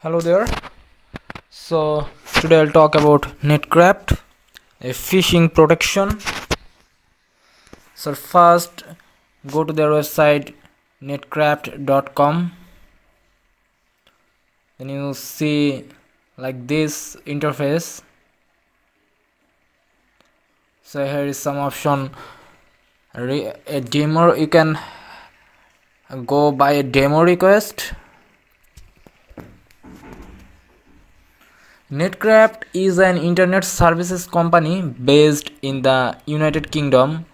Hello there. So today I'll talk about Netcraft, a phishing protection. So first go to their website netcraft.com. Then you see like this interface. So here is some option. A demo, you can go by a demo request. Netcraft is an internet services company based in the United Kingdom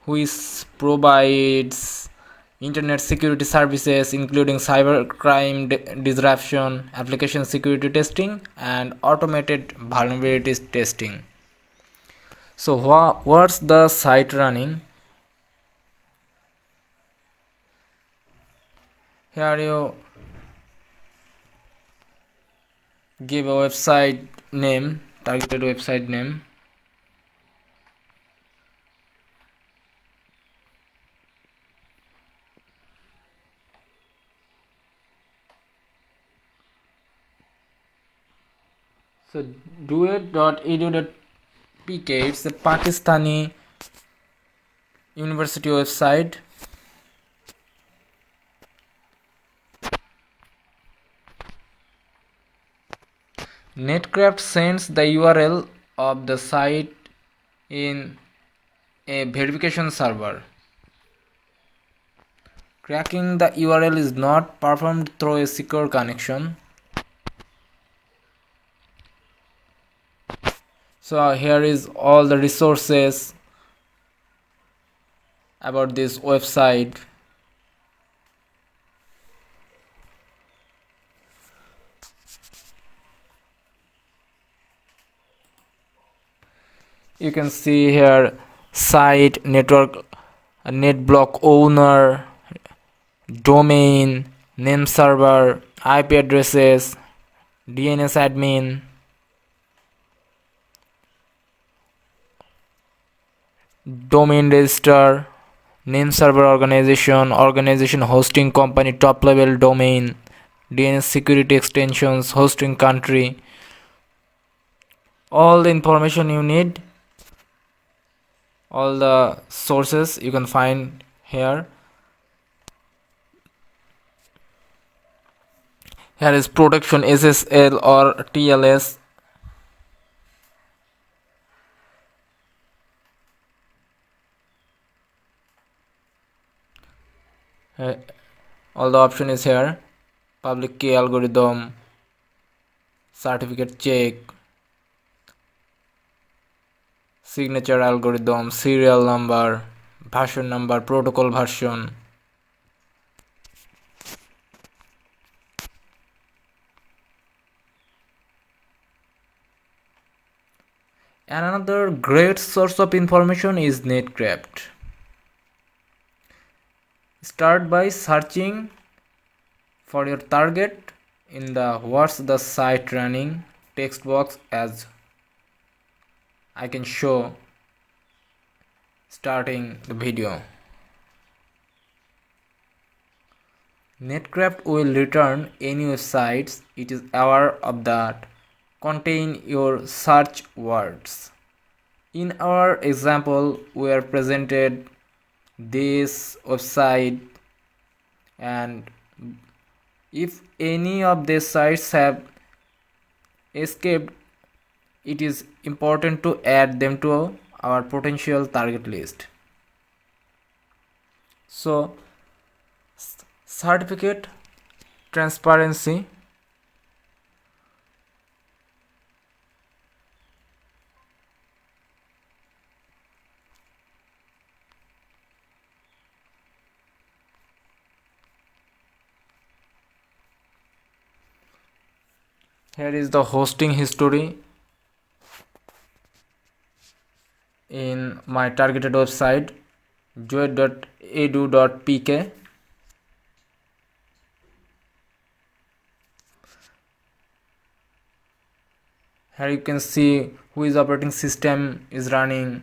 which provides internet security services including cybercrime disruption, application security testing, and automated vulnerabilities testing. So what's the site running? Here you give a website name, targeted website name. So duet.edu.pk, it's a Pakistani university website. Netcraft sends the URL of the site in a verification server. Cracking the URL is not performed through a secure connection. So here is all the resources about this website. You can see here site, network, net block owner, domain, name server, IP addresses, DNS admin, domain register, name server organization hosting company, top level domain, DNS security extensions, hosting country, all the information you need, all the sources you can find here. Here is protection SSL or TLS. All the option is here. Public key algorithm, certificate check, signature algorithm, serial number, version number, protocol version. And another great source of information is Netcraft. Start by searching for your target in the what's the site running text box, as I can show starting the video. Netcraft will return any websites it is aware of that contain your search words. In our example, we are presented this website, and if any of these sites have escaped, it is important to add them to our potential target list. So certificate transparency. Here is the hosting history in my targeted website duet.edu.pk. Here you can see which operating system is running.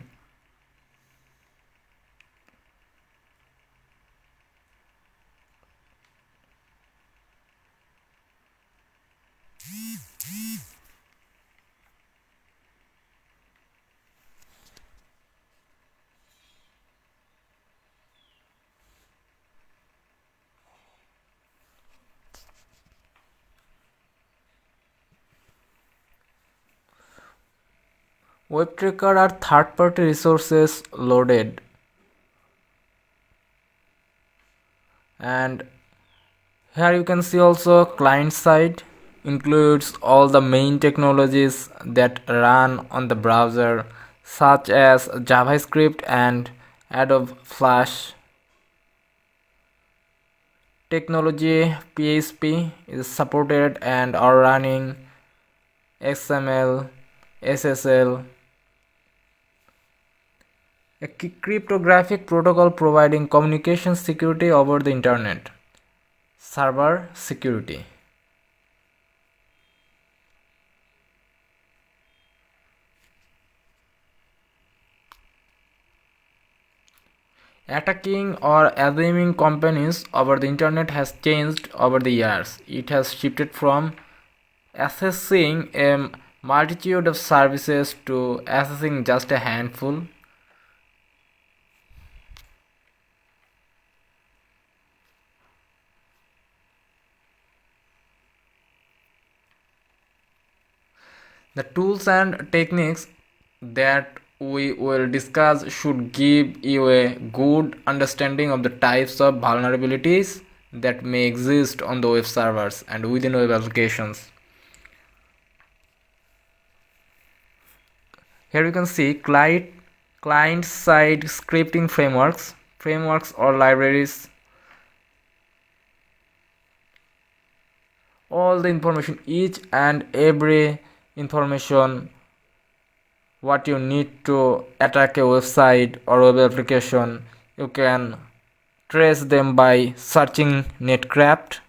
Web tracker are third-party resources loaded, and here you can see also client side includes all the main technologies that run on the browser such as JavaScript and Adobe Flash. Technology PHP is supported and are running XML, SSL, a cryptographic protocol providing communication security over the internet. Server security. Attacking or assuming companies over the internet has changed over the years. It has shifted from accessing a multitude of services to accessing just a handful. The tools and techniques that we will discuss should give you a good understanding of the types of vulnerabilities that may exist on the web servers and within web applications. Here you can see client-side scripting frameworks or libraries. All the information, each and every information what you need to attack a website or web application, you can trace them by searching Netcraft.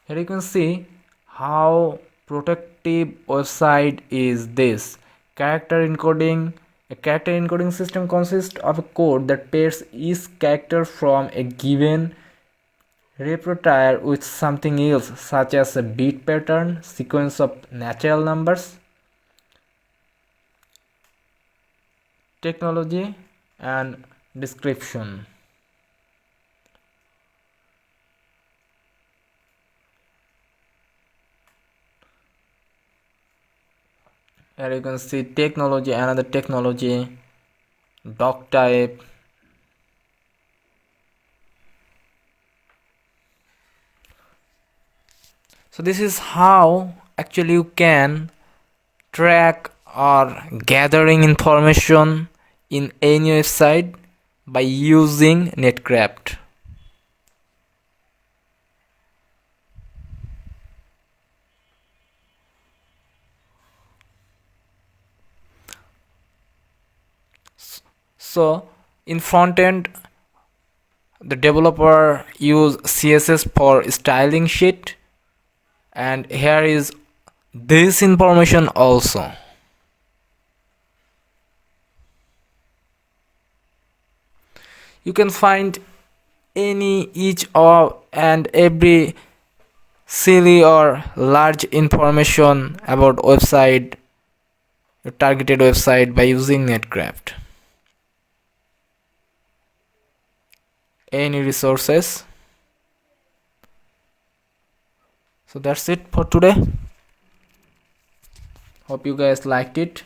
Here you can see how protective website is this. Character encoding. A character encoding system consists of a code that pairs each character from a given repertoire with something else, such as a beat pattern, sequence of natural numbers. Technology and description. Here you can see technology, another technology, doc type. So this is how actually you can track or gathering information in any website by using Netcraft. So in front end, the developer use CSS for styling sheet, and here is this information also. You can find each of and every silly or large information about website, your targeted website, by using Netcraft. Any resources. So that's it for today. Hope you guys liked it.